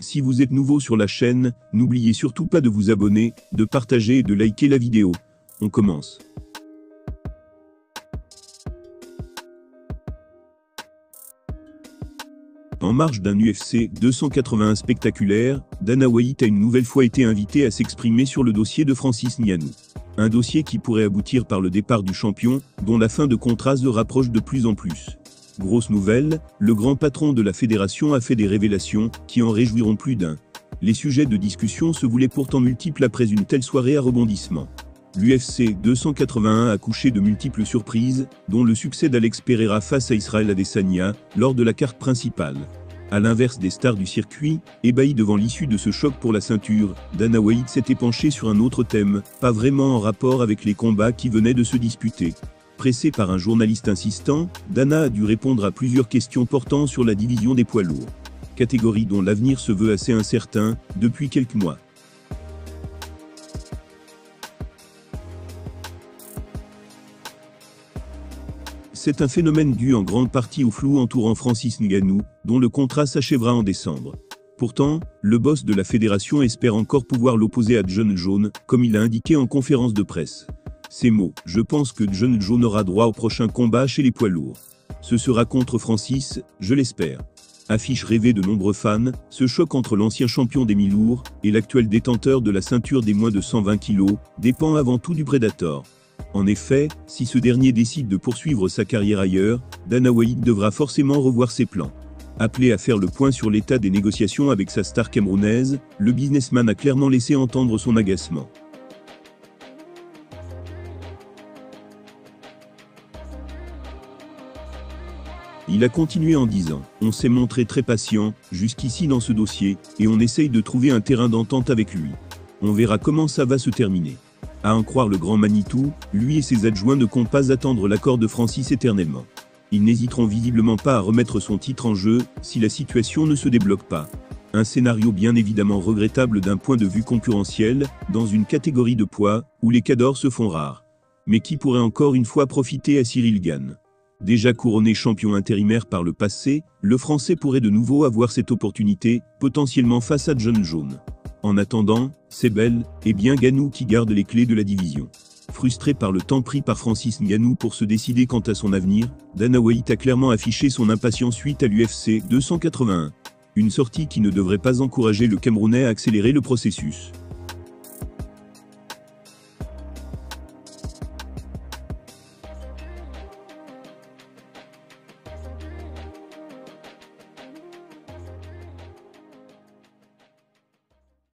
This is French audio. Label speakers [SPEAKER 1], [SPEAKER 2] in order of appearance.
[SPEAKER 1] Si vous êtes nouveau sur la chaîne, n'oubliez surtout pas de vous abonner, de partager et de liker la vidéo. On commence. En marge d'un UFC 281 spectaculaire, Dana White a une nouvelle fois été invité à s'exprimer sur le dossier de Francis Ngannou. Un dossier qui pourrait aboutir par le départ du champion, dont la fin de contrat se rapproche de plus en plus. Grosse nouvelle, le grand patron de la fédération a fait des révélations, qui en réjouiront plus d'un. Les sujets de discussion se voulaient pourtant multiples après une telle soirée à rebondissement. L'UFC 281 a couché de multiples surprises, dont le succès d'Alex Pereira face à Israel Adesanya, lors de la carte principale. À l'inverse des stars du circuit, ébahis devant l'issue de ce choc pour la ceinture, Dana White s'était penché sur un autre thème, pas vraiment en rapport avec les combats qui venaient de se disputer. Pressé par un journaliste insistant, Dana a dû répondre à plusieurs questions portant sur la division des poids lourds. Catégorie dont l'avenir se veut assez incertain, depuis quelques mois. C'est un phénomène dû en grande partie au flou entourant Francis Ngannou, dont le contrat s'achèvera en décembre. Pourtant, le boss de la fédération espère encore pouvoir l'opposer à Jon Jones, comme il l'a indiqué en conférence de presse. Ces mots, « Je pense que Jon Jones aura droit au prochain combat chez les poids lourds. Ce sera contre Francis, je l'espère. » Affiche rêvée de nombreux fans, ce choc entre l'ancien champion des mi-lourds et l'actuel détenteur de la ceinture des moins de 120 kg dépend avant tout du Predator. En effet, si ce dernier décide de poursuivre sa carrière ailleurs, Dana White devra forcément revoir ses plans. Appelé à faire le point sur l'état des négociations avec sa star camerounaise, le businessman a clairement laissé entendre son agacement. Il a continué en disant « On s'est montré très patient, jusqu'ici dans ce dossier, et on essaye de trouver un terrain d'entente avec lui. On verra comment ça va se terminer. » À en croire le grand Manitou, lui et ses adjoints ne comptent pas attendre l'accord de Francis éternellement. Ils n'hésiteront visiblement pas à remettre son titre en jeu, si la situation ne se débloque pas. Un scénario bien évidemment regrettable d'un point de vue concurrentiel, dans une catégorie de poids, où les cadors se font rares. Mais qui pourrait encore une fois profiter à Ciryl Gane. Déjà couronné champion intérimaire par le passé, le Français pourrait de nouveau avoir cette opportunité, potentiellement face à Jon Jones. En attendant, c'est belle, et bien Ngannou qui garde les clés de la division. Frustré par le temps pris par Francis Ngannou pour se décider quant à son avenir, Dana White a clairement affiché son impatience suite à l'UFC 281. Une sortie qui ne devrait pas encourager le Camerounais à accélérer le processus.